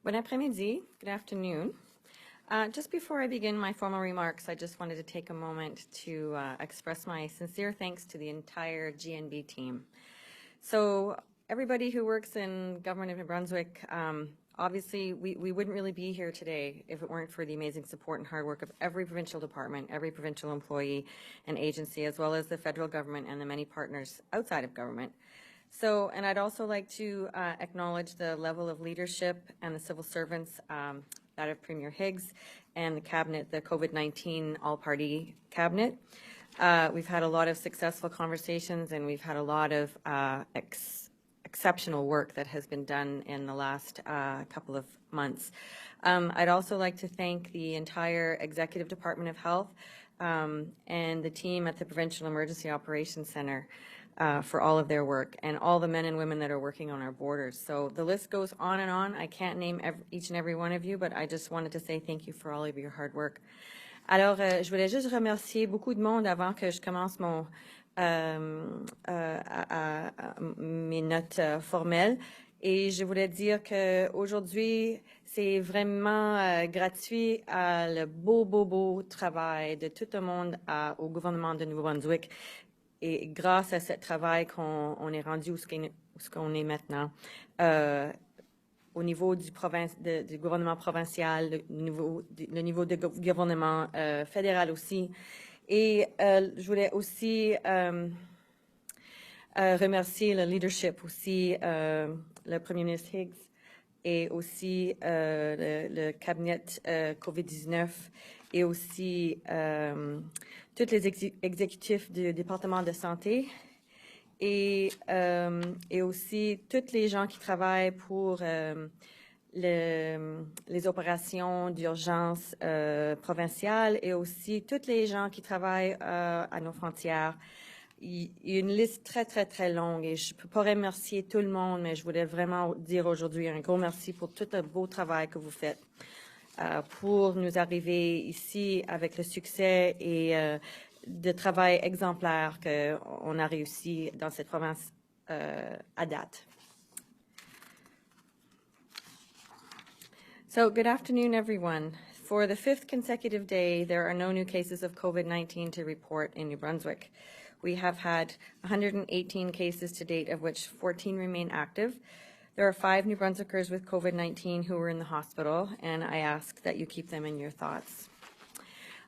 Bon après-midi, good afternoon. Just before I begin my formal remarks, I just wanted to take a moment to express my sincere thanks to the entire GNB team. So everybody who works in government of New Brunswick, obviously we wouldn't really be here today if it weren't for the amazing support and hard work of every provincial department, every provincial employee and agency, as well as the federal government and the many partners outside of government. So, and I'd also like to acknowledge the level of leadership and the civil servants, that of Premier Higgs and the cabinet, the COVID-19 all-party cabinet. We've had a lot of successful conversations and we've had a lot of exceptional work that has been done in the last couple of months. I'd also like to thank the entire Executive Department of Health and the team at the Provincial Emergency Operations Centre for all of their work, and all the men and women that are working on our borders. So the list goes on and on. I can't name each and every one of you, but I just wanted to say thank you for all of your hard work. Alors, je voulais juste remercier beaucoup de monde avant que je commence mes notes formelles. Et je voulais dire qu'aujourd'hui, c'est vraiment gratuit à le beau travail de tout le monde au gouvernement de Nouveau-Brunswick. Et grâce à ce travail qu'on est rendu où ce qu'on est maintenant, au niveau du gouvernement provincial, le niveau du gouvernement fédéral aussi. Et je voulais aussi remercier le leadership aussi, le Premier ministre Higgs et aussi le cabinet COVID-19 et aussi tous les exécutifs du département de santé et aussi tous les gens qui travaillent pour les opérations d'urgence provinciales et aussi tous les gens qui travaillent à nos frontières. Il y a une liste très longue et je ne peux pas remercier tout le monde, mais je voulais vraiment dire aujourd'hui un gros merci pour tout le beau travail que vous faites pour nous arriver ici avec le succès et de travail exemplaire qu'on a réussi dans cette province à date. So, good afternoon, everyone. For the 5th consecutive day, there are no new cases of COVID-19 to report in New Brunswick. We have had 118 cases to date, of which 14 remain active. There are 5 New Brunswickers with COVID-19 who are in the hospital, and I ask that you keep them in your thoughts.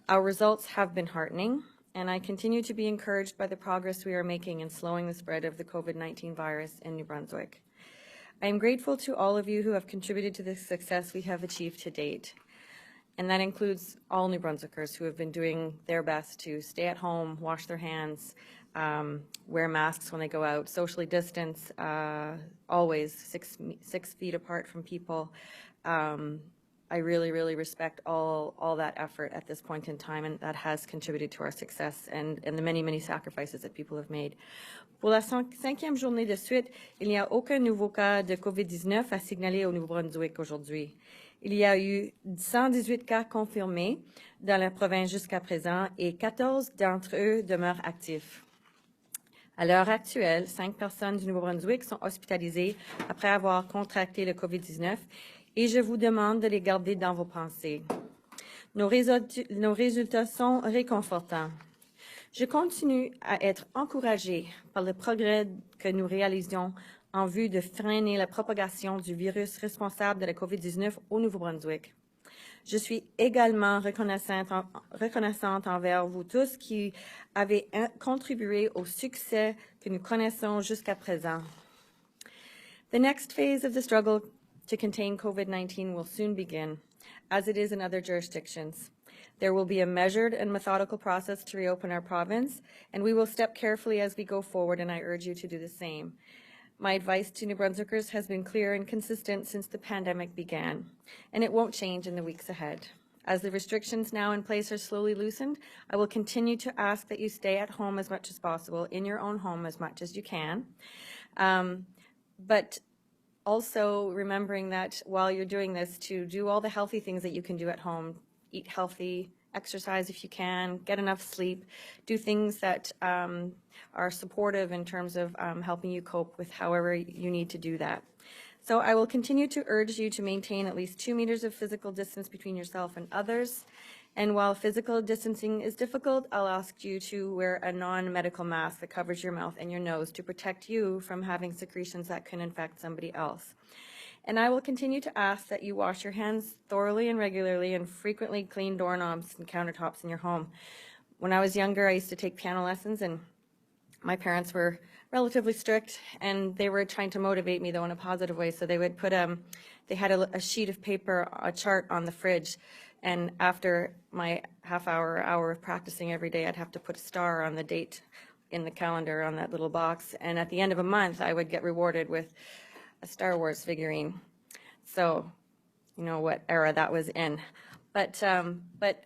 Our results have been heartening, and I continue to be encouraged by the progress we are making in slowing the spread of the COVID-19 virus in New Brunswick. I am grateful to all of you who have contributed to the success we have achieved to date. And that includes all New Brunswickers who have been doing their best to stay at home, wash their hands, wear masks when they go out, socially distance, always 6 feet apart from people. I really respect all that effort at this point in time, and that has contributed to our success and the many sacrifices that people have made. Pour la 5e journée de suite, il n'y a aucun nouveau cas de COVID-19 à signaler au Nouveau-Brunswick aujourd'hui. Il y a eu 118 cas confirmés dans la province jusqu'à présent et 14 d'entre eux demeurent actifs. À l'heure actuelle, 5 personnes du Nouveau-Brunswick sont hospitalisées après avoir contracté le COVID-19 et je vous demande de les garder dans vos pensées. Nos résultats sont réconfortants. Je continue à être encouragée par le progrès que nous réalisons en vue de freiner la propagation du virus responsable de la COVID-19 au Nouveau-Brunswick. Je suis également reconnaissante envers vous tous qui avez contribué au succès que nous connaissons jusqu'à présent. The next phase of the struggle to contain COVID-19 will soon begin, as it is in other jurisdictions. There will be a measured and methodical process to reopen our province, and we will step carefully as we go forward, and I urge you to do the same. My advice to New Brunswickers has been clear and consistent since the pandemic began, and it won't change in the weeks ahead. As the restrictions now in place are slowly loosened, I will continue to ask that you stay at home as much as possible, in your own home as much as you can. But also remembering that while you're doing this, to do all the healthy things that you can do at home, eat healthy, exercise if you can, get enough sleep, do things that are supportive in terms of helping you cope with however you need to do that. So I will continue to urge you to maintain at least 2 meters of physical distance between yourself and others. And while physical distancing is difficult, I'll ask you to wear a non-medical mask that covers your mouth and your nose to protect you from having secretions that can infect somebody else. And I will continue to ask that you wash your hands thoroughly and regularly and frequently clean doorknobs and countertops in your home. When I was younger, I used to take piano lessons, and my parents were relatively strict, and they were trying to motivate me, though, in a positive way. So they would put, they had a sheet of paper, a chart on the fridge, and after my hour of practicing every day, I'd have to put a star on the date in the calendar on that little box. And at the end of a month, I would get rewarded with a Star Wars figurine. So, you know what era that was in. But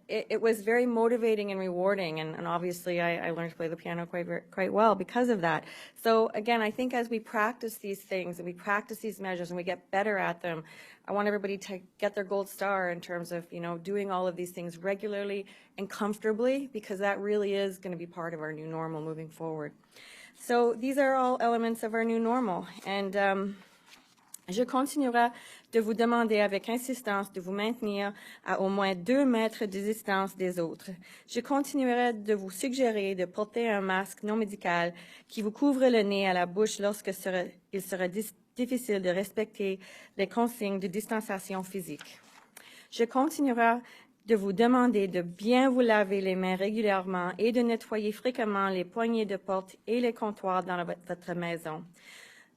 it was very motivating and rewarding, and obviously I learned to play the piano quite well because of that. So again, I think as we practice these things and we practice these measures and we get better at them, I want everybody to get their gold star in terms of, you know, doing all of these things regularly and comfortably, because that really is going to be part of our new normal moving forward. So these are all elements of our new normal, and je continuerai de vous demander avec insistance de vous maintenir à au moins 2 mètres de distance des autres. Je continuerai de vous suggérer de porter un masque non médical qui vous couvre le nez à la bouche lorsque il sera difficile de respecter les consignes de distanciation physique. Je continuerai de vous demander de bien vous laver les mains régulièrement et de nettoyer fréquemment les poignées de porte et les comptoirs dans votre maison.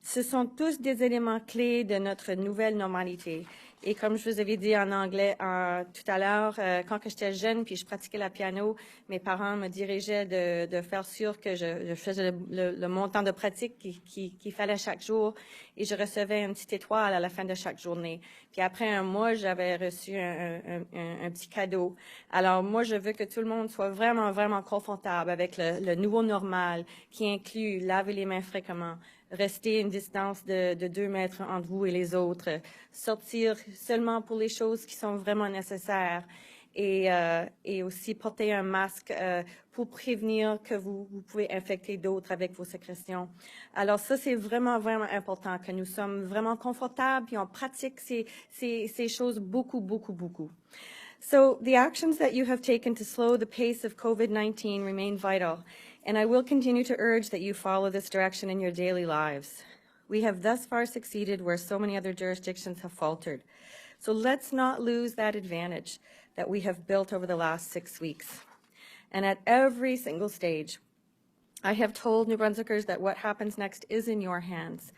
Ce sont tous des éléments clés de notre nouvelle normalité. Et comme je vous avais dit en anglais tout à l'heure, quand j'étais jeune puis je pratiquais le piano, mes parents me dirigeaient de faire sûr que je faisais le montant de pratique qu'il fallait chaque jour, et je recevais une petite étoile à la fin de chaque journée. Puis après un mois, j'avais reçu un petit cadeau. Alors moi, je veux que tout le monde soit vraiment, vraiment confortable avec le nouveau normal qui inclut laver les mains fréquemment, rester une distance de 2 mètres entre vous et les autres, sortir seulement pour les choses qui sont vraiment nécessaires, et aussi porter un masque pour prévenir que vous pouvez infecter d'autres avec vos sécrétions. Alors ça, c'est vraiment, vraiment important que nous sommes vraiment confortables et on pratique ces choses beaucoup, beaucoup, beaucoup. So the actions that you have taken to slow the pace of COVID-19 remain vital, and I will continue to urge that you follow this direction in your daily lives. We have thus far succeeded where so many other jurisdictions have faltered. So let's not lose that advantage that we have built over the last 6 weeks. And at every single stage, I have told New Brunswickers that what happens next is in your hands.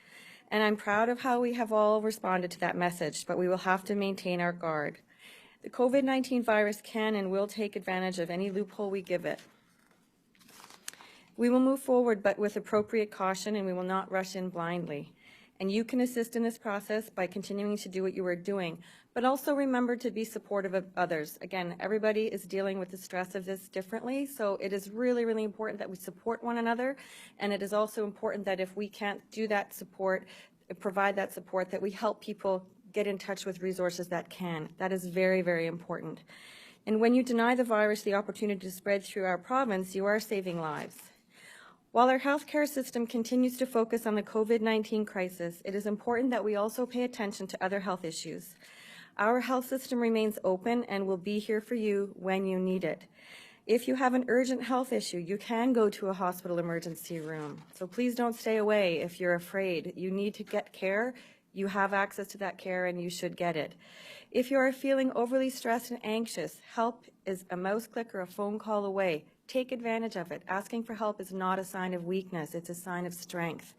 And I'm proud of how we have all responded to that message, but we will have to maintain our guard. The COVID-19 virus can and will take advantage of any loophole we give it. We will move forward, but with appropriate caution, and we will not rush in blindly. And you can assist in this process by continuing to do what you are doing, but also remember to be supportive of others. Again, everybody is dealing with the stress of this differently, so it is really, really important that we support one another, and it is also important that if we can't do that support, provide that support, that we help people get in touch with resources that can. That is very, very important. And when you deny the virus the opportunity to spread through our province, you are saving lives. While our healthcare system continues to focus on the COVID-19 crisis, it is important that we also pay attention to other health issues. Our health system remains open and will be here for you when you need it. If you have an urgent health issue, you can go to a hospital emergency room. So please don't stay away if you're afraid. You need to get care. You have access to that care and you should get it. If you are feeling overly stressed and anxious, help is a mouse click or a phone call away. Take advantage of it. Asking for help is not a sign of weakness, it's a sign of strength.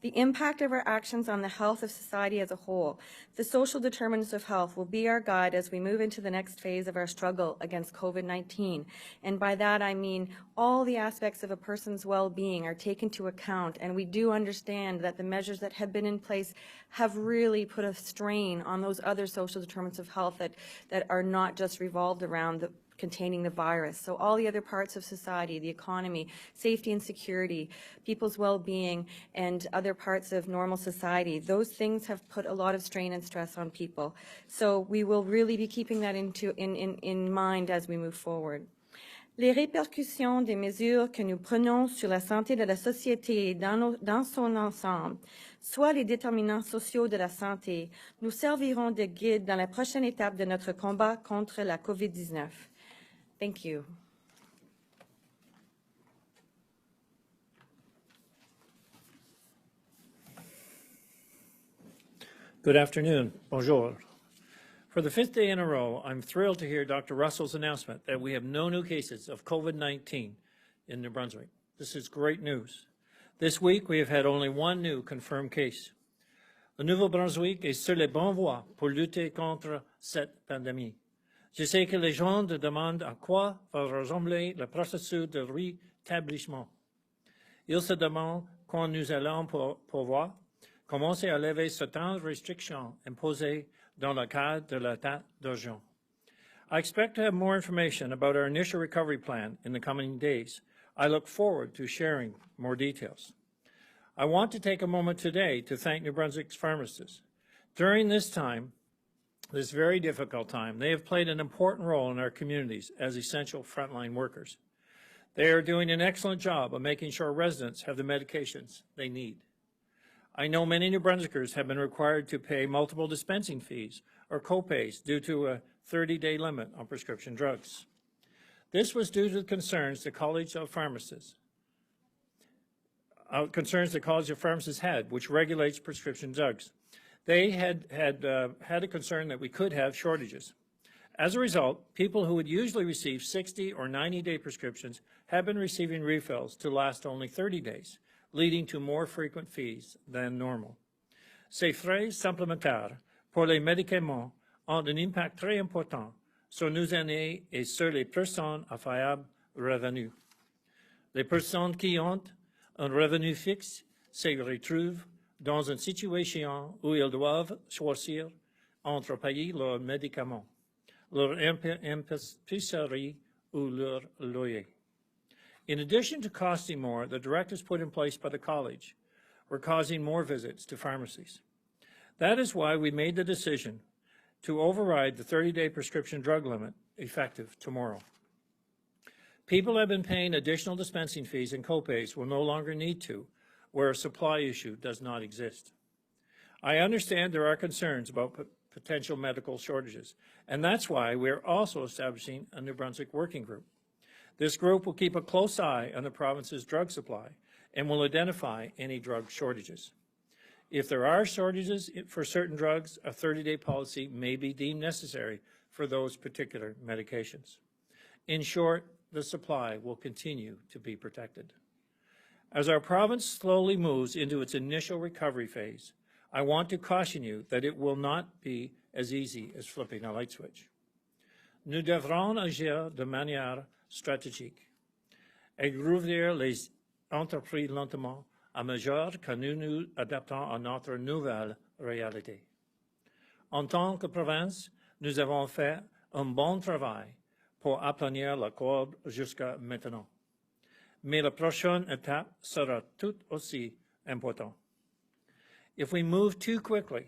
The impact of our actions on the health of society as a whole, the social determinants of health, will be our guide as we move into the next phase of our struggle against COVID-19. And by that I mean all the aspects of a person's well-being are taken into account, and we do understand that the measures that have been in place have really put a strain on those other social determinants of health that are not just revolved around containing the virus. So all the other parts of society, the economy, safety and security, people's well-being, and other parts of normal society, those things have put a lot of strain and stress on people. So we will really be keeping that in mind as we move forward. Les répercussions des mesures que nous prenons sur la santé de la société dans son ensemble soit les déterminants sociaux de la santé, nous serviront de guide dans la prochaine étape de notre combat contre la COVID-19. Thank you. Good afternoon. Bonjour. For the 5th day in a row, I'm thrilled to hear Dr. Russell's announcement that we have no new cases of COVID-19 in New Brunswick. This is great news. This week, we have had only one new confirmed case. Le Nouveau-Brunswick est sur les bonnes voies pour lutter contre cette pandémie. Je sais que les gens se demandent à quoi va ressembler le processus de rétablissement. Ils se demandent quand nous allons pouvoir commencer à lever certaines restrictions imposées dans le cadre de l'état d'urgence. I expect to have more information about our initial recovery plan in the coming days. I look forward to sharing more details. I want to take a moment today to thank New Brunswick's pharmacists. During this time, this very difficult time, they have played an important role in our communities as essential frontline workers. They are doing an excellent job of making sure residents have the medications they need. I know many New Brunswickers have been required to pay multiple dispensing fees or co-pays due to a 30-day limit on prescription drugs. This was due to the concerns the College of Pharmacists had, which regulates prescription drugs. They had a concern that we could have shortages. As a result, people who would usually receive 60 or 90-day prescriptions have been receiving refills to last only 30 days, leading to more frequent fees than normal. Ces frais supplémentaires pour les médicaments ont un impact très important sur nos aînés et sur les personnes à faible revenu. Les personnes qui ont un revenu fixe se retrouvent dans une situation où ils doivent choisir entre payer leurs médicaments, leur épicerie ou leur loyer. In addition to costing more, the directives put in place by the college were causing more visits to pharmacies. That is why we made the decision to override the 30-day prescription drug limit effective tomorrow. People have been paying additional dispensing fees and copays will no longer need to, where a supply issue does not exist. I understand there are concerns about potential medical shortages, and that's why we're also establishing a New Brunswick working group. This group will keep a close eye on the province's drug supply and will identify any drug shortages. If there are shortages for certain drugs, a 30-day policy may be deemed necessary for those particular medications. In short, the supply will continue to be protected. As our province slowly moves into its initial recovery phase, I want to caution you that it will not be as easy as flipping a light switch. Nous devrons agir de manière stratégique et rouvrir les entreprises lentement à mesure que nous nous adaptons à notre nouvelle réalité. En tant que province, nous avons fait un bon travail pour aplanir la courbe jusqu'à maintenant. Mais la prochaine étape sera tout aussi importante. If we move too quickly,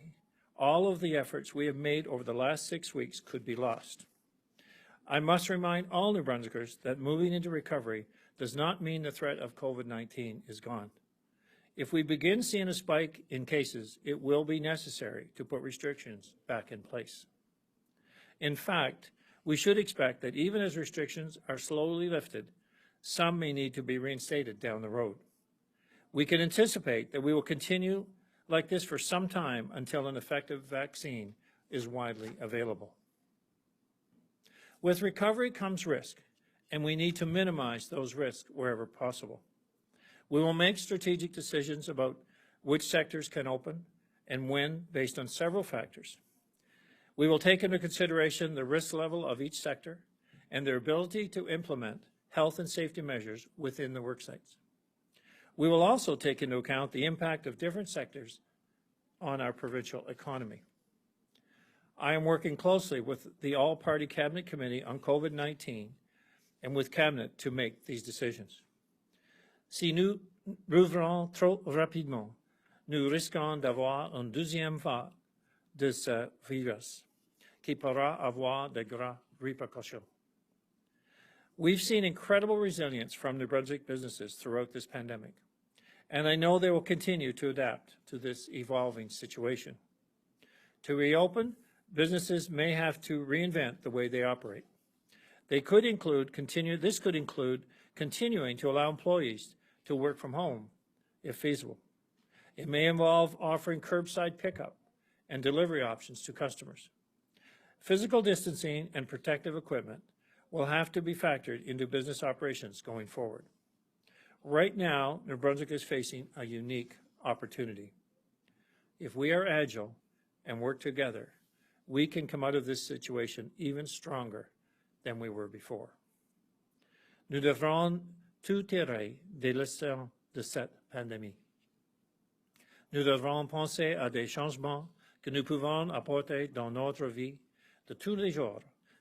all of the efforts we have made over the last 6 weeks could be lost. I must remind all New Brunswickers that moving into recovery does not mean the threat of COVID-19 is gone. If we begin seeing a spike in cases, it will be necessary to put restrictions back in place. In fact, we should expect that even as restrictions are slowly lifted, some may need to be reinstated down the road. We can anticipate that we will continue like this for some time until an effective vaccine is widely available. With recovery comes risk, and we need to minimize those risks wherever possible. We will make strategic decisions about which sectors can open and when based on several factors. We will take into consideration the risk level of each sector and their ability to implement health and safety measures within the work sites. We will also take into account the impact of different sectors on our provincial economy. I am working closely with the All-Party Cabinet Committee on COVID-19 and with Cabinet to make these decisions. Si nous rouvrons trop rapidement, nous risquons d'avoir une deuxième vague de ce virus qui pourra avoir de graves répercussions. We've seen incredible resilience from New Brunswick businesses throughout this pandemic, and I know they will continue to adapt to this evolving situation. To reopen, businesses may have to reinvent the way they operate. This could include continuing to allow employees to work from home, if feasible. It may involve offering curbside pickup and delivery options to customers. Physical distancing and protective equipment will have to be factored into business operations going forward. Right now, New Brunswick is facing a unique opportunity. If we are agile and work together, we can come out of this situation even stronger than we were before. Nous devrons tout tirer des leçons de cette pandémie. Nous devrons penser à des changements que nous pouvons apporter dans notre vie de tous les jours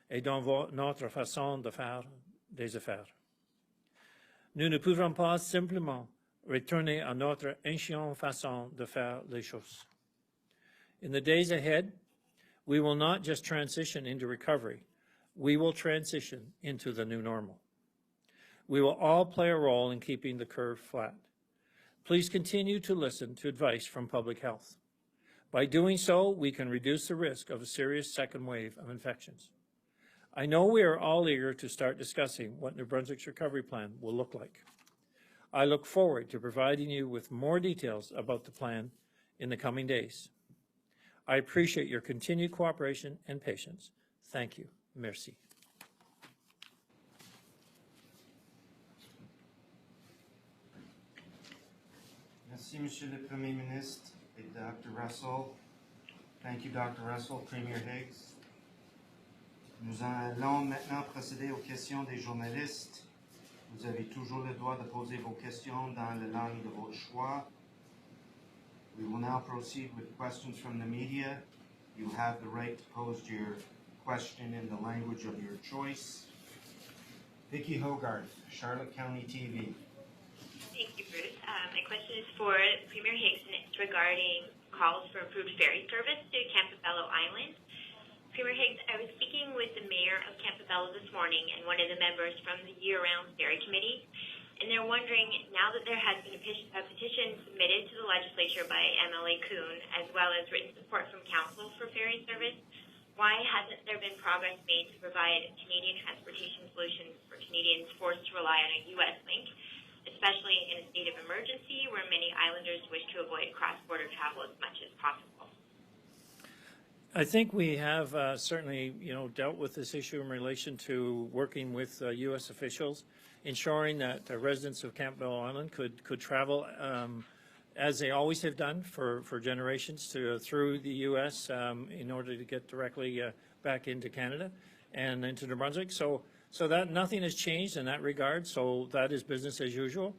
et dans notre façon de faire des affaires. Nous ne pouvons pas simplement retourner à notre ancienne façon de faire les choses. In the days ahead, we will not just transition into recovery, we will transition into the new normal. We will all play a role in keeping the curve flat. Please continue to listen to advice from public health. By doing so, we can reduce the risk of a serious second wave of infections. I know we are all eager to start discussing what New Brunswick's recovery plan will look like. I look forward to providing you with more details about the plan in the coming days. I appreciate your continued cooperation and patience. Thank you. Merci. Merci, Monsieur le Premier ministre et Dr. Russell. Thank you, Dr. Russell, Premier Higgs. Nous allons maintenant procéder aux questions des journalistes. Vous avez toujours le droit de poser vos questions dans la langue de votre choix. We will now proceed with questions from the media. You have the right to pose your question in the language of your choice. Vicki Hogarth, Charlotte County TV. Thank you, Bruce. My question is for Premier Higgs, and it's regarding calls for improved ferry service to Campobello Island. Premier Higgs, I was speaking with the mayor of Campobello this morning and one of the members from the year-round ferry committee, and they're wondering, now that there has been a petition submitted to the legislature by MLA Kuhn, as well as written support from council for ferry service, why hasn't there been progress made to provide Canadian transportation solutions for Canadians forced to rely on a U.S. link, especially in a state of emergency where many islanders wish to avoid cross-border travel as much as possible? I think we have certainly, dealt with this issue in relation to working with U.S. officials, ensuring that residents of Campbell Island could travel as they always have done for generations through the U.S. In order to get directly back into Canada and into New Brunswick. So that nothing has changed in that regard. So that is business as usual,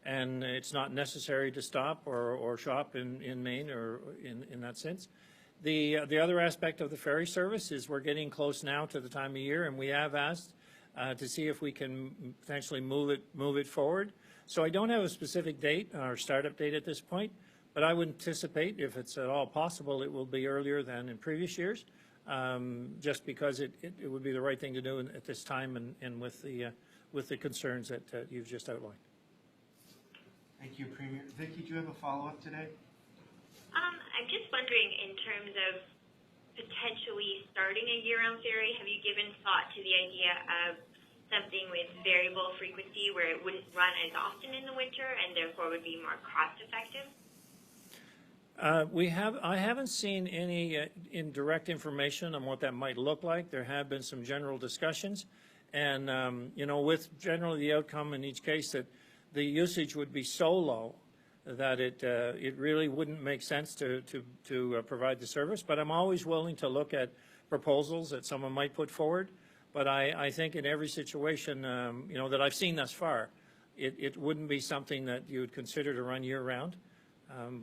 and it's not necessary to stop or shop in Maine or in that sense. The other aspect of the ferry service is we're getting close now to the time of year, and we have asked to see if we can potentially move it forward. So I don't have a specific date or startup date at this point, but I would anticipate, if it's at all possible, it will be earlier than in previous years, just because it would be the right thing to do at this time and with the concerns that you've just outlined. Thank you, Premier. Vicki, do you have a follow-up today? I'm just wondering, in terms of potentially starting a year-round ferry, have you given thought to the idea of something with variable frequency where it wouldn't run as often in the winter and therefore would be more cost-effective? I haven't seen any indirect information on what that might look like. There have been some general discussions, and with generally the outcome in each case that the usage would be so low that it really wouldn't make sense to provide the service. But I'm always willing to look at proposals that someone might put forward. But I think in every situation, that I've seen thus far, it wouldn't be something that you would consider to run year-round.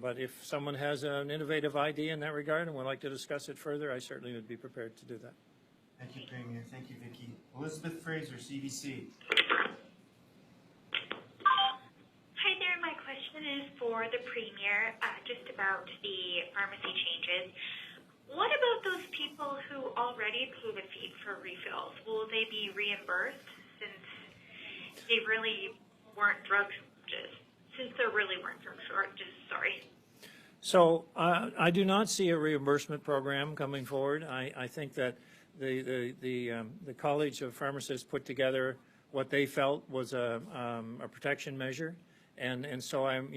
But if someone has an innovative idea in that regard and would like to discuss it further, I certainly would be prepared to do that. Thank you, Premier. Thank you, Vicki. Elizabeth Fraser, CBC. Hi there. My question is for the Premier, just about the pharmacy changes. What about those people who already paid a fee for refills? Will they be reimbursed since they really weren't drug shortages? since there really weren't some shortages? Sorry. So I do not see a reimbursement program coming forward. I think that the College of Pharmacists put together what they felt was a protection measure, and so I'm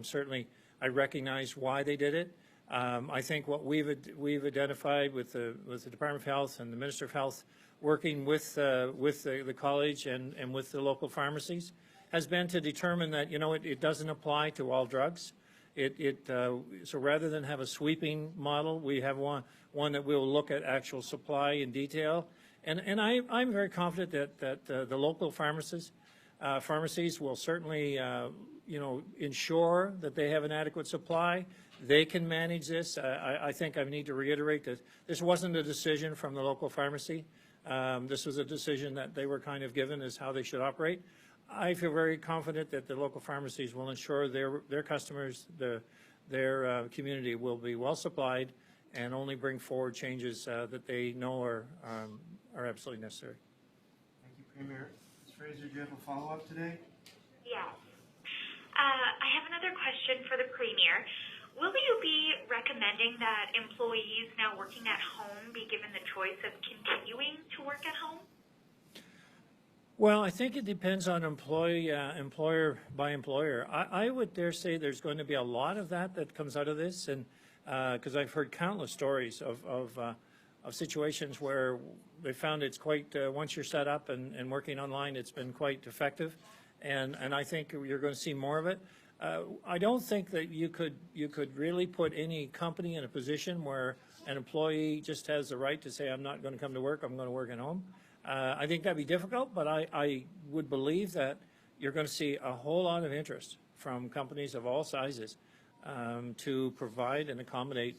certainly, I recognize why they did it. I think what we've identified with the Department of Health and the Minister of Health, working with the college and with the local pharmacies, has been to determine that it doesn't apply to all drugs. So rather than have a sweeping model, we have one that will look at actual supply in detail. And I'm very confident that the local pharmacies will certainly ensure that they have an adequate supply. They can manage this. I think I need to reiterate that this wasn't a decision from the local pharmacy. This was a decision that they were kind of given as how they should operate. I feel very confident that the local pharmacies will ensure their customers, their community will be well supplied, and only bring forward changes that they know are absolutely necessary. Thank you, Premier. Ms. Fraser, do you have a follow-up today? Yes. I have another question for the Premier. Will you be recommending that employees now working at home be given the choice of continuing to work at home? Well, I think it depends on employer by employer. I would dare say there's going to be a lot of that comes out of this, and because I've heard countless stories of situations where they found it's quite once you're set up and working online, it's been quite effective, and I think you're going to see more of it. I don't think that you could really put any company in a position where an employee just has the right to say, I'm not going to come to work, I'm going to work at home. I think that'd be difficult, but I would believe that you're going to see a whole lot of interest from companies of all sizes to provide and accommodate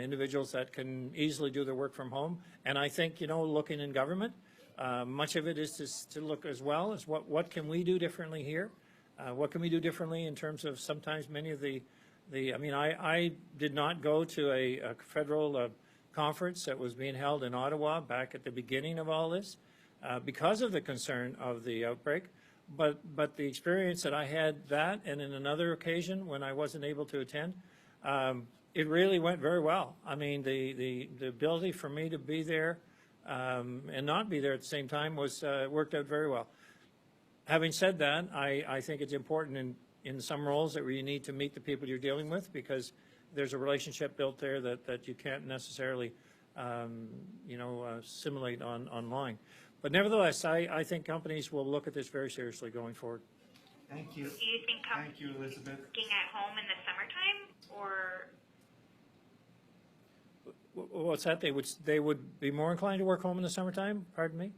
individuals that can easily do their work from home. And I think, looking in government, much of it is to look as well as what can we do differently here? What can we do differently in terms of sometimes many of I did not go to a federal conference that was being held in Ottawa back at the beginning of all this because of the concern of the outbreak. But the experience that I had that and in another occasion when I wasn't able to attend, it really went very well. I mean, the ability for me to be there and not be there at the same time was worked out very well. Having said that, I think it's important in some roles that where you need to meet the people you're dealing with, because there's a relationship built there that you can't necessarily, simulate online. But nevertheless, I think companies will look at this very seriously going forward. Thank you. Do you think companies Thank you, Elizabeth. working at home in the summertime, or? What's that? They would be more inclined to work home in the summertime? Pardon me?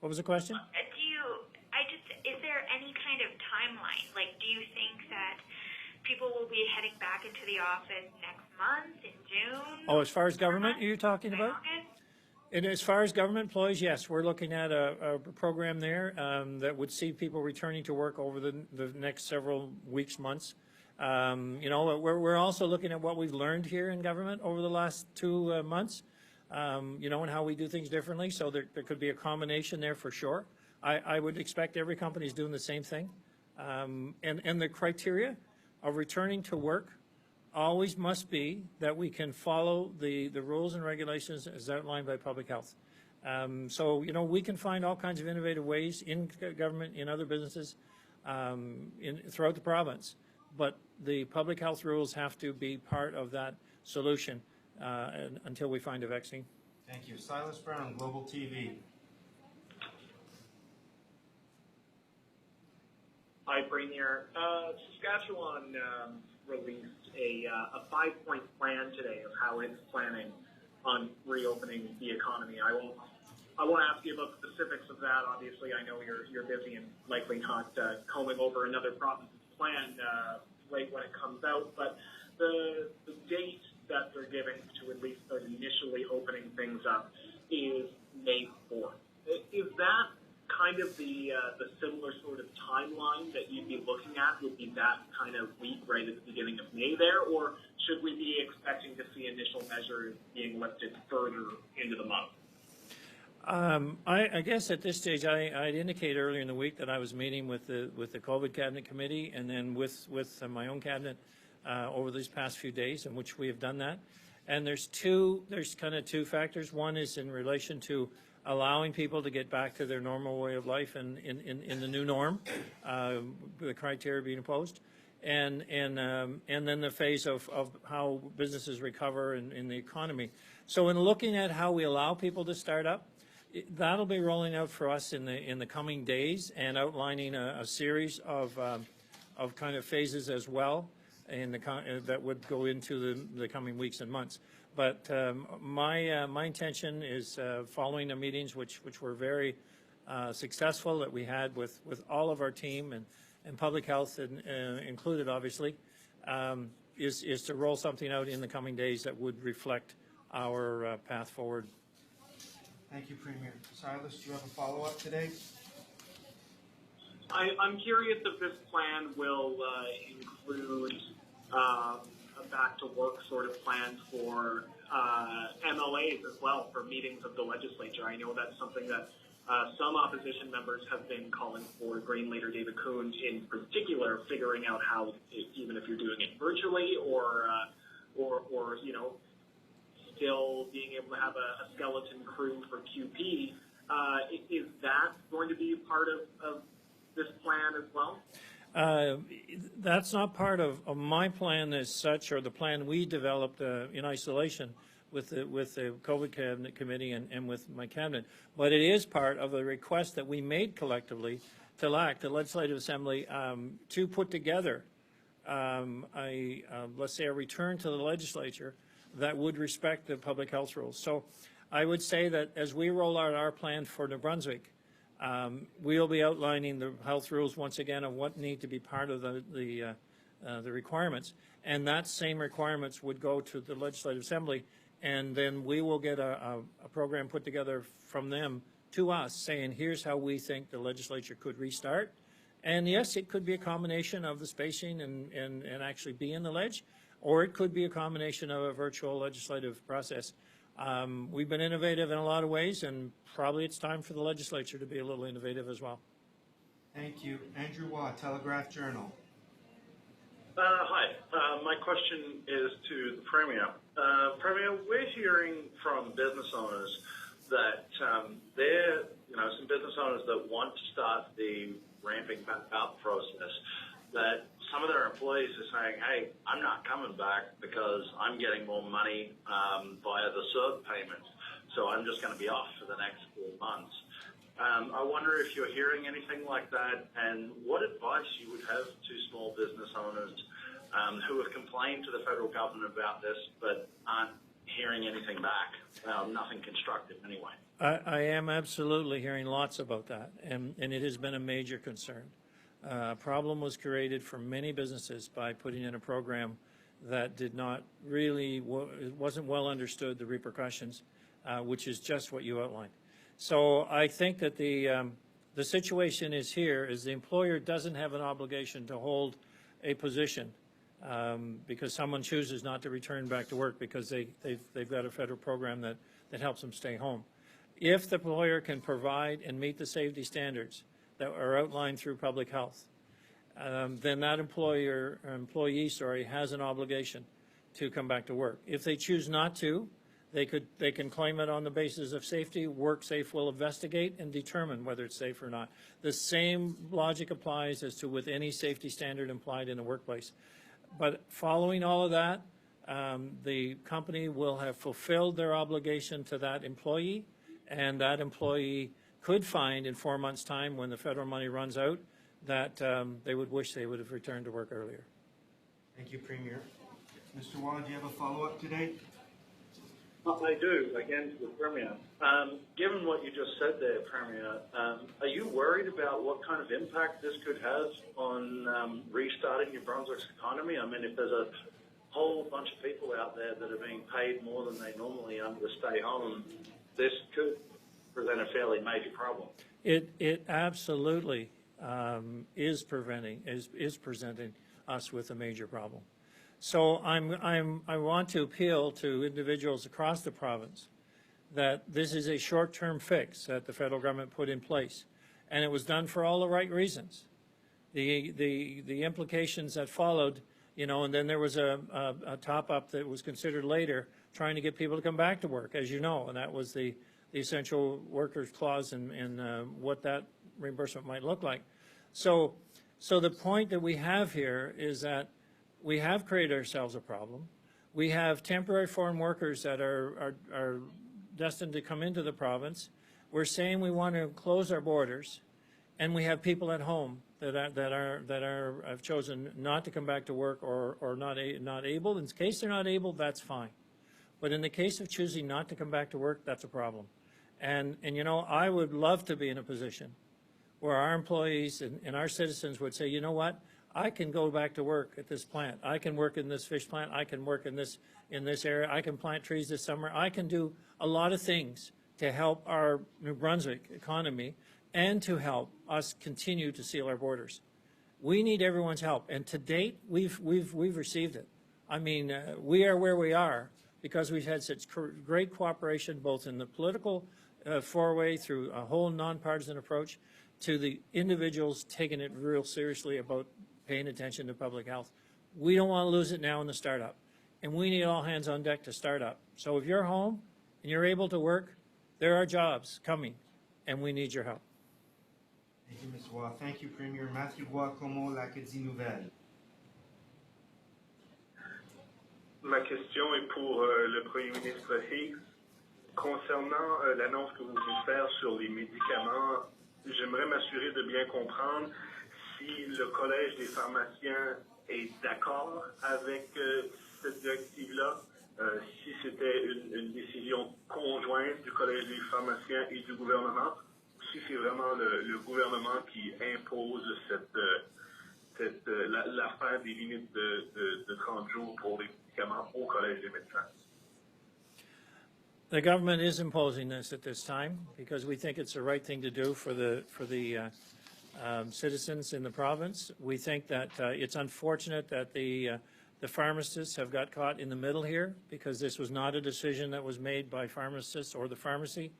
What was the question? Is there any kind of timeline? Like, do you think that people will be heading back into the office next month, in June? Oh, as far as government, are you talking about? August? And as far as government employees, yes, we're looking at a program there that would see people returning to work over the next several weeks, months. We're also looking at what we've learned here in government over the last 2 months, and how we do things differently. So there could be a combination there for sure. I would expect every company is doing the same thing. And the criteria of returning to work always must be that we can follow the rules and regulations as outlined by public health. We can find all kinds of innovative ways in government, in other businesses, throughout the province. But the public health rules have to be part of that solution until we find a vaccine. Thank you. Silas Brown, Global TV. Hi, Premier. Saskatchewan released a 5-point plan today of how it's planning on reopening the economy. I won't ask you about the specifics of that. Obviously, I know you're busy and likely not combing over another province's plan late when it comes out. But the date that they're giving to at least start initially opening things up is May 4th. Is that kind of the similar sort of timeline that you'd be looking at? Would be that kind of week right at the beginning of May there, or should we be expecting to see initial measures being lifted further into the month? I guess at this stage, I'd indicate earlier in the week that I was meeting with the COVID cabinet committee and then with my own cabinet over these past few days, in which we have done that. And there's kind of two factors. One is in relation to allowing people to get back to their normal way of life in the new norm, the criteria being imposed, and then the phase of how businesses recover in the economy. So in looking at how we allow people to start up, that'll be rolling out for us in the coming days and outlining a series of kind of phases as well that would go into the coming weeks and months. But my intention is following the meetings, which were very successful, that we had with all of our team and public health included, obviously, is to roll something out in the coming days that would reflect our path forward. Thank you, Premier. Silas, do you have a follow-up today? I'm curious if this plan will include a back-to-work sort of plan for MLAs as well, for meetings of the legislature. I know that's something that some opposition members have been calling for, Green leader David Coons in particular, figuring out how, even if you're doing it virtually or you know, still being able to have a skeleton crew for QP. Is that going to be part of this plan as well? That's not part of my plan as such, or the plan we developed in isolation with the COVID cabinet committee and with my cabinet. But it is part of the request that we made collectively to LAC, the Legislative Assembly, to put together let's say a return to the legislature that would respect the public health rules. So I would say that as we roll out our plan for New Brunswick, we'll be outlining the health rules once again of what need to be part of the requirements, and that same requirements would go to the Legislative Assembly, and then we will get a program put together from them to us saying here's how we think the legislature could restart. And yes, it could be a combination of the spacing and actually be in the ledge, or it could be a combination of a virtual legislative process. We've been innovative in a lot of ways, and probably it's time for the legislature to be a little innovative as well. Thank you. Andrew Waugh, Telegraph Journal. Hi. My question is to the Premier. Premier, we're hearing from business owners that some business owners that want to start the ramping back up process, that some of their employees are saying, hey, I'm not coming back because I'm getting more money via the CERB payments, so I'm just going to be off for the next 4 months. I wonder if you're hearing anything like that, and what advice you would have to small business owners who have complained to the federal government about this but aren't hearing anything back, nothing constructive anyway. I am absolutely hearing lots about that, and it has been a major concern. A problem was created for many businesses by putting in a program that did not really, it wasn't well understood, the repercussions, which is just what you outlined. So I think that the situation is here is the employer doesn't have an obligation to hold a position because someone chooses not to return back to work because they've got a federal program that helps them stay home. If the employer can provide and meet the safety standards that are outlined through public health, then that employee has an obligation to come back to work. If they choose not to, they can claim it on the basis of safety. WorkSafe will investigate and determine whether it's safe or not. The same logic applies as to with any safety standard implied in a workplace. But following all of that, the company will have fulfilled their obligation to that employee, and that employee could find in 4 months' time when the federal money runs out that they would wish they would have returned to work earlier. Thank you, Premier. Mr. Waugh, do you have a follow-up today? I do, again, to the Premier. Given what you just said there, Premier, are you worried about what kind of impact this could have on restarting New Brunswick's economy? I mean, if there's a whole bunch of people out there that are being paid more than they normally are to stay home, this could present a fairly major problem. It absolutely is presenting us with a major problem. So I want to appeal to individuals across the province that this is a short-term fix that the federal government put in place, and it was done for all the right reasons. The implications that followed, you know, and then there was a top-up that was considered later, trying to get people to come back to work, as you know, and that was the essential workers clause and what that reimbursement might look like. So the point that we have here is that we have created ourselves a problem. We have temporary foreign workers that are destined to come into the province. We're saying we want to close our borders, and we have people at home that have chosen not to come back to work or not able. In case they're not able, that's fine. But in the case of choosing not to come back to work, that's a problem. And you know, I would love to be in a position where our employees and our citizens would say, you know what, I can go back to work at this plant. I can work in this fish plant. I can work in this area. I can plant trees this summer. I can do a lot of things to help our New Brunswick economy and to help us continue to seal our borders. We need everyone's help, and to date, we've received it. I mean, we are where we are because we've had such great cooperation, both in the political foray through a whole nonpartisan approach, to the individuals taking it real seriously about paying attention to public health. We don't want to lose it now in the startup, and we need all hands on deck to start up. So if you're home and you're able to work, there are jobs coming, and we need your help. Thank you, Mr. Waugh. Thank you, Premier. Matthew Guacomo, l'Acadie Nouvelle. Ma question est pour le Premier ministre Higgs. Concernant l'annonce que vous venez de faire sur les médicaments, j'aimerais m'assurer de bien comprendre si le Collège des pharmaciens est d'accord avec cette directive-là, si c'était une décision conjointe du Collège des pharmaciens et du gouvernement, ou si c'est vraiment le gouvernement qui impose la fin des limites de 30 jours pour les médicaments au Collège des médecins. The government is imposing this at this time because we think it's the right thing to do for the citizens in the province. We think that it's unfortunate that the pharmacists have got caught in the middle here because this was not a decision that was made by pharmacists or the pharmacy,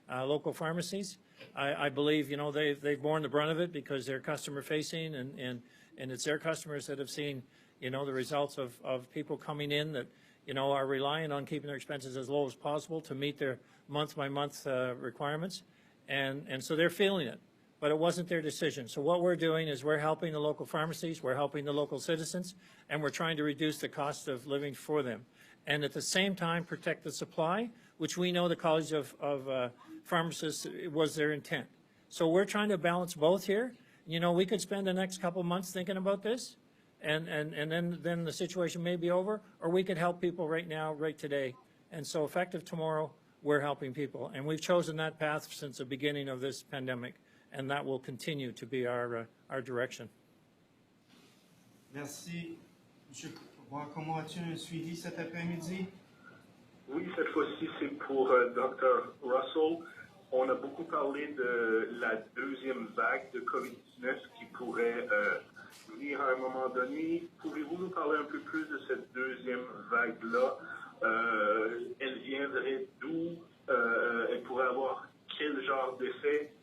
local pharmacies. I believe, you know, they've borne the brunt of it because they're customer facing and it's their customers that have seen, you know, the results of people coming in that, you know, are relying on keeping their expenses as low as possible to meet their month-by-month requirements. And so they're feeling it, but it wasn't their decision. So what we're doing is we're helping the local pharmacies, we're helping the local citizens, and we're trying to reduce the cost of living for them. And at the same time, protect the supply, which we know the College of Pharmacists was their intent. So we're trying to balance both here. You know, we could spend the next couple of months thinking about this, and then the situation may be over, or we could help people right now, right today. And so effective tomorrow, we're helping people. And we've chosen that path since the beginning of this pandemic, and that will continue to be our direction. Merci. M. Waugh, comment as-tu un suivi cet après-midi? Oui, cette fois-ci, c'est pour Dr. Russell. On a beaucoup parlé de la deuxième vague de COVID-19 qui pourrait venir à un moment donné. Pouvez-vous nous parler un peu plus de cette deuxième vague-là? Elle viendrait d'où? Elle pourrait avoir quel genre d'effet?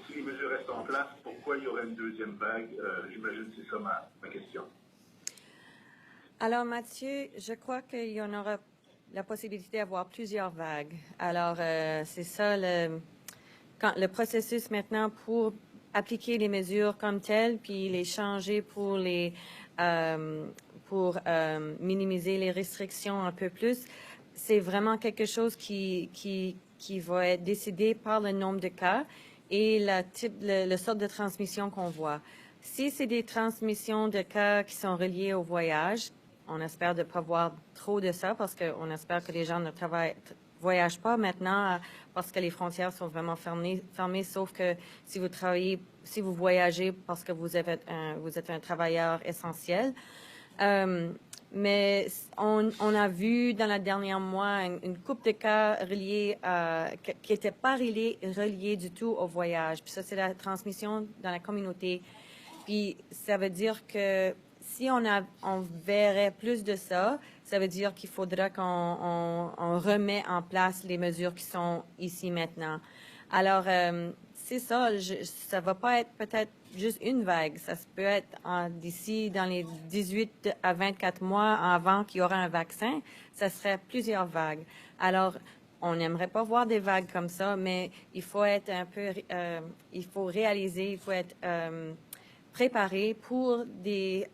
Si les mesures restent en place, pourquoi il y aurait une deuxième vague? J'imagine que c'est ça ma question. Alors, Mathieu, je crois qu'il y en aura la possibilité d'avoir plusieurs vagues. Alors, c'est ça le processus maintenant pour appliquer les mesures comme telles, puis les changer pour minimiser les restrictions un peu plus. C'est vraiment quelque chose qui va être décidé par le nombre de cas et le sorte de transmission qu'on voit. Si c'est des transmissions de cas qui sont reliés au voyage, on espère de ne pas voir trop de ça parce qu'on espère que les gens ne voyagent pas maintenant parce que les frontières sont vraiment fermées, sauf que si vous voyagez parce que vous êtes un travailleur essentiel. Mais on a vu dans le dernier mois une couple de cas reliés qui n'étaient pas reliés du tout au voyage. Puis ça, c'est la transmission dans la communauté. Puis ça veut dire que si on verrait plus de ça, ça veut dire qu'il faudra qu'on remet en place les mesures qui sont ici maintenant. Alors, c'est ça, ça va pas être peut-être juste une vague, ça peut être d'ici dans les 18 à 24 mois avant qu'il y aura un vaccin, ça serait plusieurs vagues. Alors, on n'aimerait pas voir des vagues comme ça, mais il faut être un peu, il faut réaliser, il faut être préparé pour des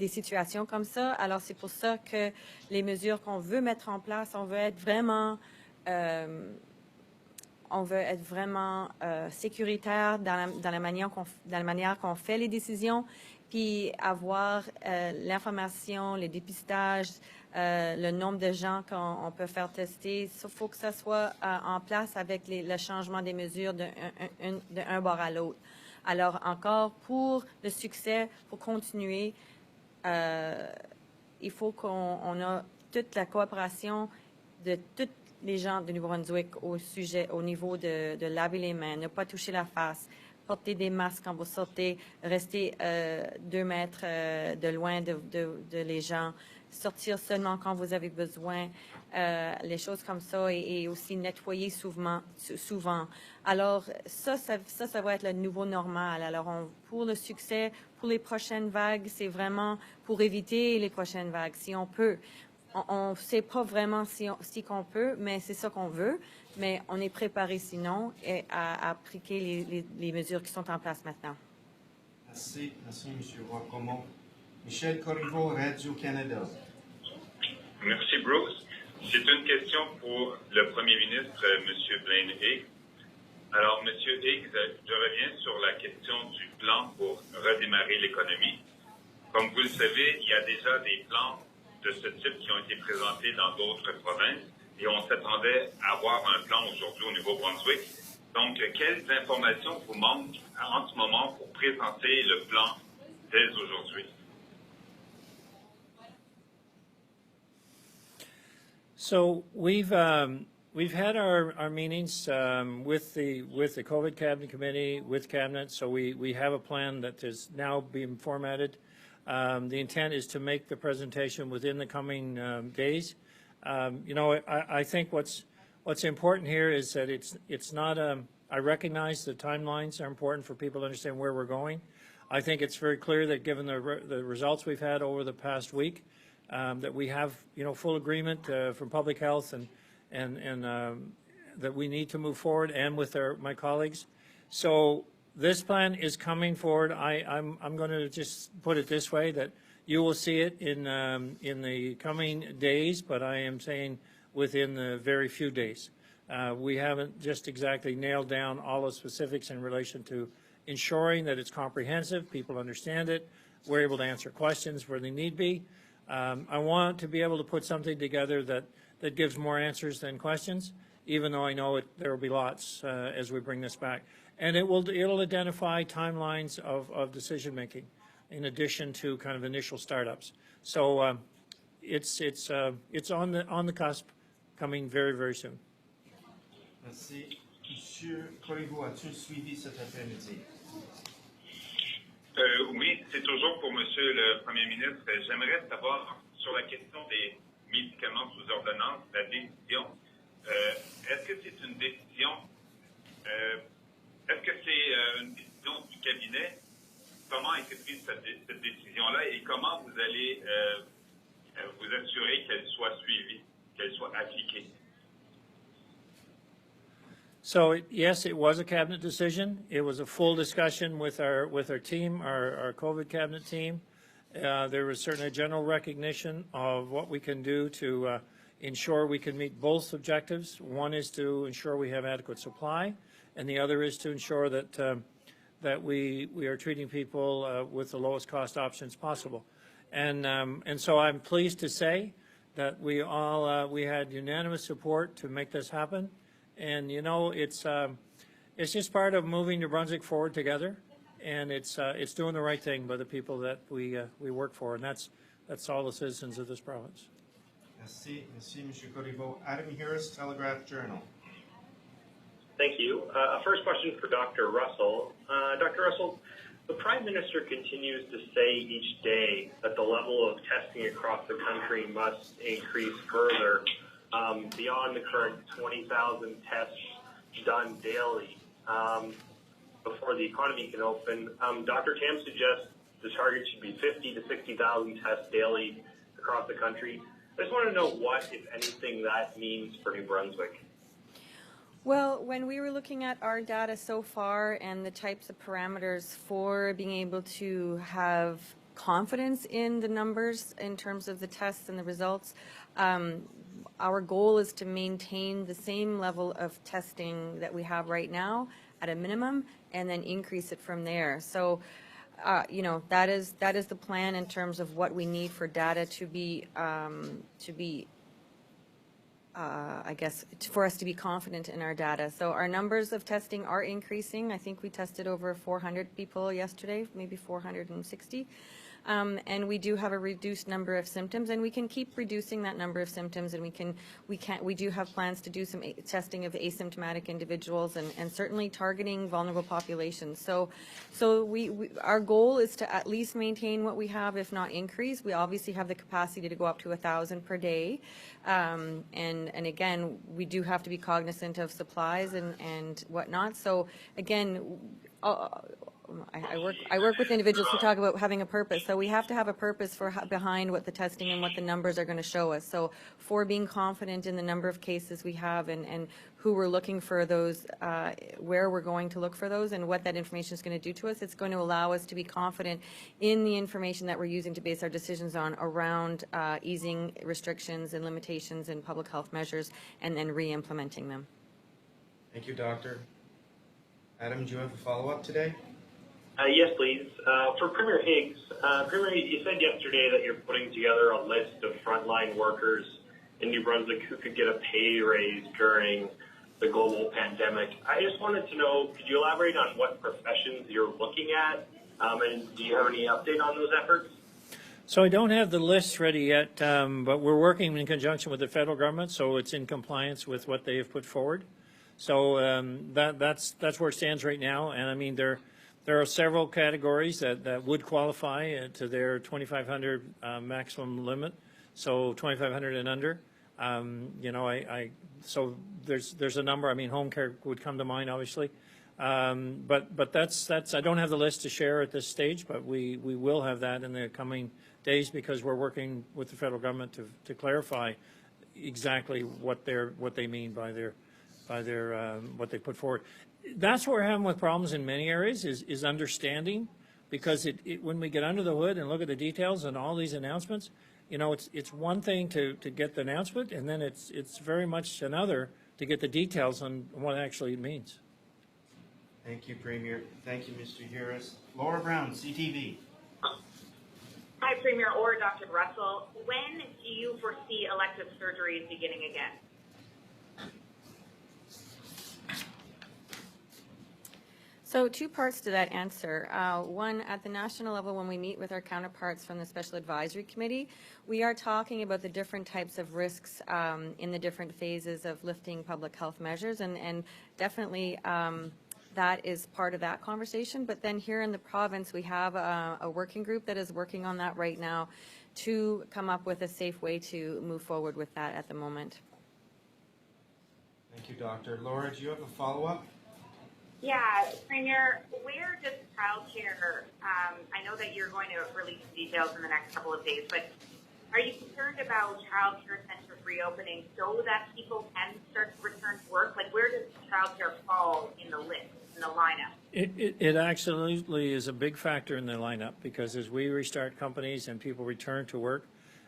situations comme ça. Alors, c'est pour ça que les mesures qu'on veut mettre en place, on veut être vraiment sécuritaire dans la manière qu'on fait les décisions, puis avoir l'information, les dépistages, le nombre de gens qu'on peut faire tester. Il faut que ça soit en place avec le changement des mesures d'un bord à l'autre. Alors, encore, pour le succès, pour continuer, il faut qu'on ait toute la coopération de tous les gens de Nouveau-Brunswick au niveau de laver les mains, ne pas toucher la face, porter des masques quand vous sortez, rester 2 mètres de loin de les gens, sortir seulement quand vous avez besoin, les choses comme ça, et aussi nettoyer souvent. Alors, ça va être le nouveau normal. Alors, pour le succès, pour les prochaines vagues, c'est vraiment pour éviter les prochaines vagues, si on peut. On ne sait pas vraiment si qu'on peut, mais c'est ça qu'on veut. Mais on est préparé sinon à appliquer les mesures qui sont en place maintenant. Merci, M. Roy-Comont. Michel Corriveau, Radio-Canada. Merci, Bruce. C'est une question pour le Premier ministre, M. Blaine Higgs. Alors, M. Higgs, je reviens sur la question du plan pour redémarrer l'économie. Comme vous le savez, il y a déjà des plans de ce type qui ont été présentés dans d'autres provinces et on s'attendait à avoir un plan aujourd'hui au Nouveau-Brunswick. Donc, quelles informations vous manquent en ce moment pour présenter le plan dès aujourd'hui? So we've had our meetings with the COVID Cabinet Committee, with Cabinet, so we have a plan that is now being formatted. The intent is to make the presentation within the coming days. You know, I think what's important here is that it's not I recognize the timelines are important for people to understand where we're going. I think it's very clear that given the results we've had over the past week, that we have, you know, full agreement from public health and that we need to move forward, and with my colleagues. So this plan is coming forward. I'm going to just put it this way, that you will see it in the coming days, but I am saying within the very few days. We haven't just exactly nailed down all the specifics in relation to ensuring that it's comprehensive, people understand it, we're able to answer questions where they need be. I want to be able to put something together that gives more answers than questions, even though I know there will be lots as we bring this back. And it'll identify timelines of decision making, in addition to kind of initial startups. So it's on the cusp, coming very, very soon. Merci. Monsieur Corriveau, as-tu suivi cet après-midi? Oui, c'est toujours pour Monsieur le Premier ministre. J'aimerais savoir sur la question des médicaments sous ordonnance, la décision. Est-ce que c'est une décision du cabinet? Comment a été prise cette décision-là et comment vous allez vous assurer qu'elle soit suivie, qu'elle soit appliquée? So yes, it was a cabinet decision. It was a full discussion with our team, our COVID cabinet team. There was certainly a general recognition of what we can do to ensure we can meet both objectives. One is to ensure we have adequate supply, and the other is to ensure that we are treating people with the lowest cost options possible. And so I'm pleased to say that we had unanimous support to make this happen. And you know, it's just part of moving New Brunswick forward together, and it's doing the right thing by the people that we work for, and that's all the citizens of this province. Merci, Monsieur Corriveau. Adam Harris, Telegraph Journal. Thank you. First question for Dr. Russell. Dr. Russell, the Prime Minister continues to say each day that the level of testing across the country must increase further beyond the current 20,000 tests done daily before the economy can open. Dr. Tam suggests the target should be 50 to 60,000 tests daily across the country. I just want to know what, if anything, that means for New Brunswick. Well, when we were looking at our data so far and the types of parameters for being able to have confidence in the numbers in terms of the tests and the results, our goal is to maintain the same level of testing that we have right now at a minimum and then increase it from there. So, you know, that is the plan in terms of what we need for data to be I guess, for us to be confident in our data. So our numbers of testing are increasing. I think we tested over 400 people yesterday, maybe 460. And we do have a reduced number of symptoms, and we can keep reducing that number of symptoms, and we do have plans to do some testing of asymptomatic individuals and certainly targeting vulnerable populations. So our goal is to at least maintain what we have, if not increase. We obviously have the capacity to go up to 1,000 per day. And again, we do have to be cognizant of supplies and whatnot. So again, I work with individuals who talk about having a purpose. So we have to have a purpose for behind what the testing and what the numbers are going to show us. So for being confident in the number of cases we have and who we're looking for those, where we're going to look for those and what that information is going to do to us, it's going to allow us to be confident in the information that we're using to base our decisions on around easing restrictions and limitations and public health measures and then re-implementing them. Thank you, Doctor. Adam, do you have a follow-up today? Yes, please. For Premier Higgs, Premier, you said yesterday that you're putting together a list of frontline workers in New Brunswick who could get a pay raise during the global pandemic. I just wanted to know, could you elaborate on what professions you're looking at, and do you have any update on those efforts? So I don't have the list ready yet, but we're working in conjunction with the federal government, so it's in compliance with what they have put forward. So that's where it stands right now, and I mean there are several categories that would qualify to their 2,500 maximum limit, so 2,500 and under. You know, so there's a number. I mean, home care would come to mind, obviously, but that's I don't have the list to share at this stage, but we will have that in the coming days because we're working with the federal government to clarify exactly what they mean by their what they put forward. That's what we're having with problems in many areas is understanding, because when we get under the hood and look at the details and all these announcements, you know, it's one thing to get the announcement, and then it's very much another to get the details on what actually it means. Thank you, Premier. Thank you, Mr. Harris. Laura Brown, CTV. Hi, Premier or Dr. Russell. When do you foresee elective surgeries beginning again? So two parts to that answer. One, at the national level, when we meet with our counterparts from the Special Advisory Committee, we are talking about the different types of risks in the different phases of lifting public health measures, and definitely that is part of that conversation. But then here in the province, we have a working group that is working on that right now to come up with a safe way to move forward with that at the moment. Thank you, Doctor. Laura, do you have a follow-up? Yeah, Premier, where does childcare, I know that you're going to release details in the next couple of days, but are you concerned about childcare centers reopening so that people can start to return to work? Like, where does childcare fall in the list, in the lineup? It absolutely is a big factor in the lineup, because as we restart companies and people return to work,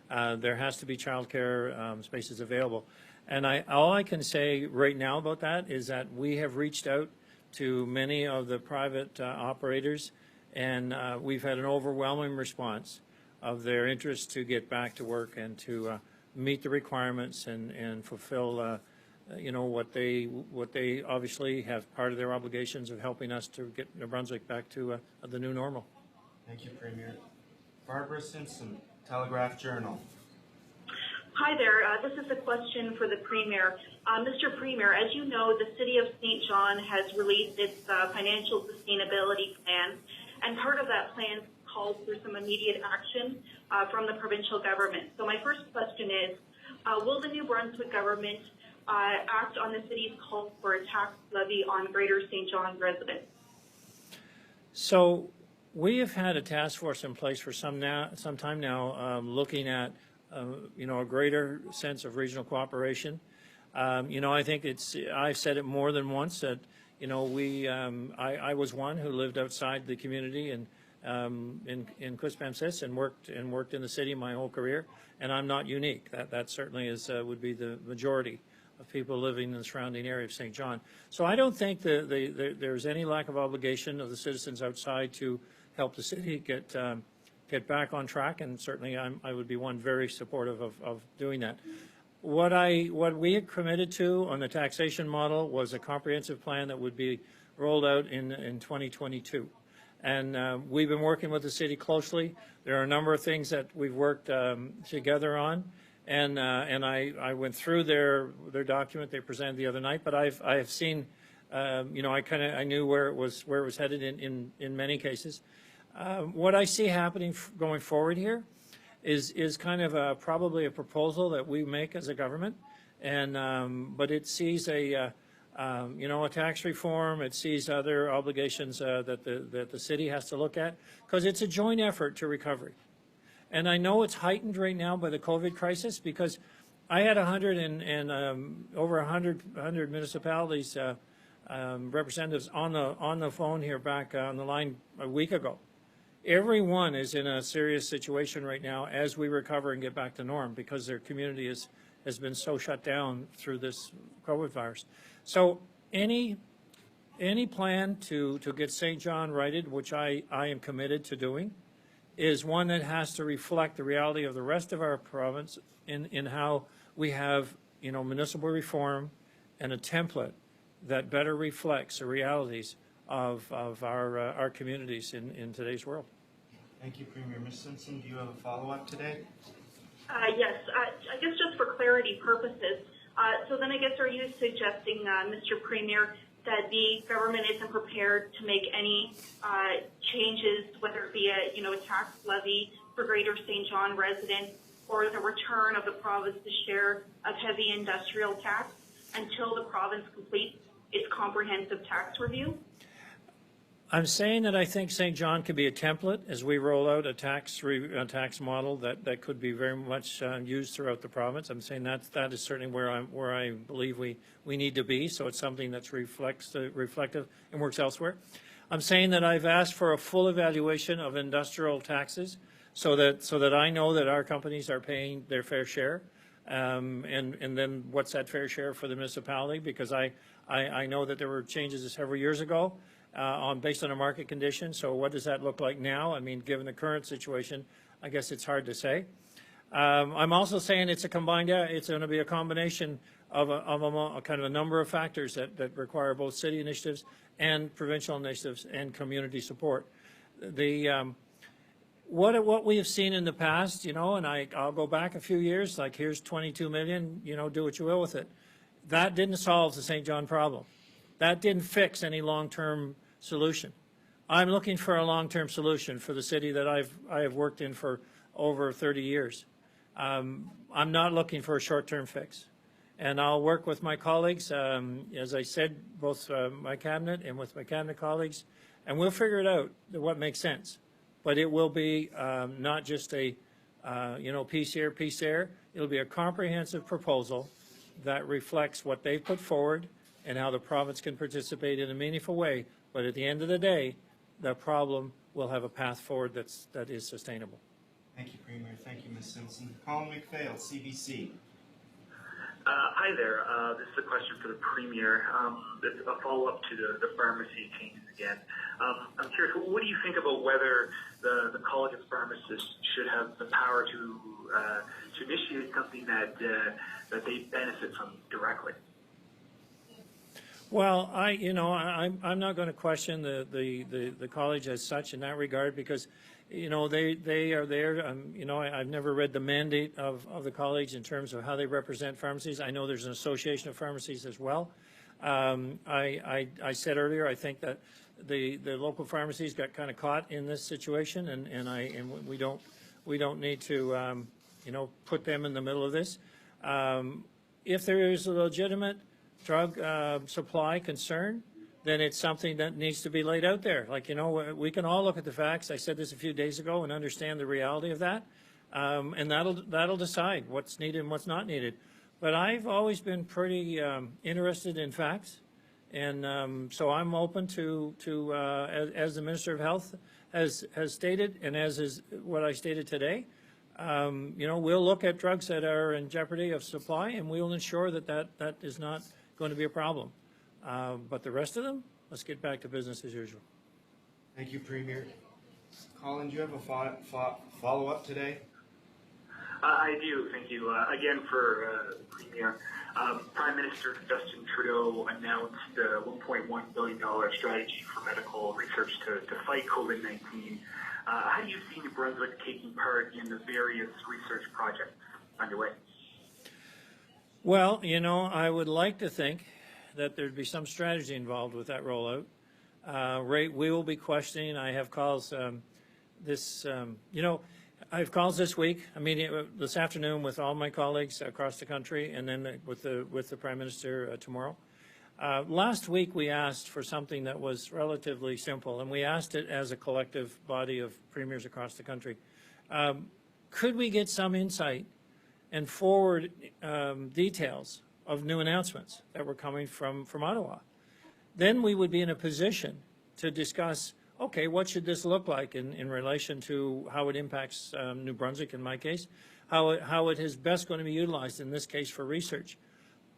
there has to be childcare spaces available. And all I can say right now about that is that we have reached out to many of the private operators, and we've had an overwhelming response of their interest to get back to work and to meet the requirements and fulfill, you know, what they obviously have part of their obligations of helping us to get New Brunswick back to the new normal. Thank you, Premier. Barbara Simpson, Telegraph Journal. Hi there. This is a question for the Premier. Mr. Premier, as you know, the City of St. John has released its financial sustainability plan, and part of that plan calls for some immediate action from the provincial government. So my first question is, will the New Brunswick government act on the city's call for a tax levy on Greater St. John's residents? So we have had a task force in place for some time now, looking at a greater sense of regional cooperation. I think I've said it more than once that I was one who lived outside the community and in Quispamsis and worked in the city my whole career, and I'm not unique. That certainly would be the majority of people living in the surrounding area of St. John. So I don't think that there's any lack of obligation of the citizens outside to help the city get back on track, and certainly I would be one very supportive of doing that. What we had committed to on the taxation model was a comprehensive plan that would be rolled out in 2022. And we've been working with the city closely. There are a number of things that we've worked together on, and I went through their document they presented the other night. But I have seen, I knew where it was headed in many cases. What I see happening going forward here is kind of probably a proposal that we make as a government, and but it sees a tax reform. It sees other obligations that the city has to look at, because it's a joint effort to recovery. And I know it's heightened right now by the COVID crisis, because I had over 100 municipalities representatives on the phone here back on the line a week ago. Everyone is in a serious situation right now as we recover and get back to norm, because their community has been so shut down through this COVID virus. So any plan to get St. John righted, which I am committed to doing, is one that has to reflect the reality of the rest of our province in how we have municipal reform and a template that better reflects the realities of our communities in today's world. Thank you, Premier. Ms. Simpson, do you have a follow-up today? Yes, I guess just for clarity purposes. So then I guess are you suggesting, Mr. Premier, that the government isn't prepared to make any changes, whether it be a tax levy for Greater St. John residents or the return of the province's share of heavy industrial tax until the province completes its comprehensive tax review? I'm saying that I think St. John could be a template as we roll out a tax model that could be very much used throughout the province. I'm saying that is certainly where I believe we need to be. So it's something that's reflective and works elsewhere. I'm saying that I've asked for a full evaluation of industrial taxes, so that I know that our companies are paying their fair share, and then what's that fair share for the municipality? Because I know that there were changes several years ago. Based on a market condition. So what does that look like now? I mean, given the current situation, I guess it's hard to say. I'm also saying it's going to be a combination of a kind of a number of factors that require both city initiatives and provincial initiatives and community support. What we have seen in the past, and I'll go back a few years, like here's 22 million, do what you will with it. That didn't solve the St. John problem. That didn't fix any long-term solution. I'm looking for a long-term solution for the city that I have worked in for over 30 years. I'm not looking for a short-term fix. And I'll work with my colleagues, as I said, both my cabinet and with my cabinet colleagues, and we'll figure it out, what makes sense. But it will be not just a, piece here, piece there. It'll be a comprehensive proposal that reflects what they've put forward and how the province can participate in a meaningful way. But at the end of the day, the problem will have a path forward that is sustainable. Thank you, Premier. Thank you, Ms. Simpson. Colin McPhail, CBC. Hi there. This is a question for the Premier. It's a follow-up to the pharmacy changes again. I'm curious, what do you think about whether the College of Pharmacists should have the power to initiate something that they benefit from directly? Well, I'm not going to question the college as such in that regard, because they are there. I've never read the mandate of the college in terms of how they represent pharmacies. I know there's an association of pharmacies as well. I said earlier, I think that the local pharmacies got kind of caught in this situation, and we don't need to put them in the middle of this. If there is a legitimate drug supply concern, then it's something that needs to be laid out there. Like, we can all look at the facts. I said this a few days ago, and understand the reality of that, and that'll decide what's needed and what's not needed. But I've always been pretty interested in facts, and so I'm open to as the Minister of Health has stated, and as is what I stated today. We'll look at drugs that are in jeopardy of supply, and we'll ensure that is not going to be a problem. But the rest of them, let's get back to business as usual. Thank you, Premier. Colin, do you have a follow-up today? I do, thank you. Again, for Premier, Prime Minister Justin Trudeau announced a $1.1 billion strategy for medical research to fight COVID-19. How do you see New Brunswick taking part in the various research projects underway? Well, I would like to think that there'd be some strategy involved with that rollout. We will be questioning. I have calls I have calls this week. I'm meeting this afternoon with all my colleagues across the country, and then with the Prime Minister tomorrow. Last week we asked for something that was relatively simple, and we asked it as a collective body of premiers across the country. Could we get some insight and forward details of new announcements that were coming from Ottawa? Then we would be in a position to discuss, okay, what should this look like in relation to how it impacts New Brunswick, in my case, how it is best going to be utilized, in this case, for research.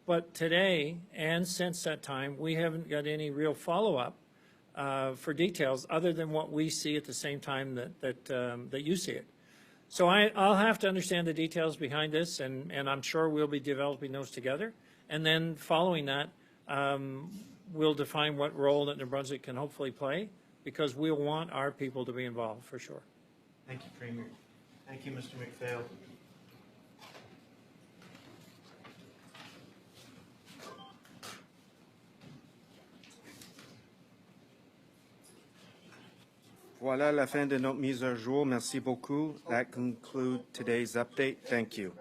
But today, and since that time, we haven't got any real follow-up for details other than what we see at the same time that you see it. So I'll have to understand the details behind this, and I'm sure we'll be developing those together. And then following that, we'll define what role that New Brunswick can hopefully play, because we'll want our people to be involved, for sure. Thank you, Premier. Thank you, Mr. McPhail. Voilà la fin de notre mise à jour. Merci beaucoup. That concludes today's update. Thank you.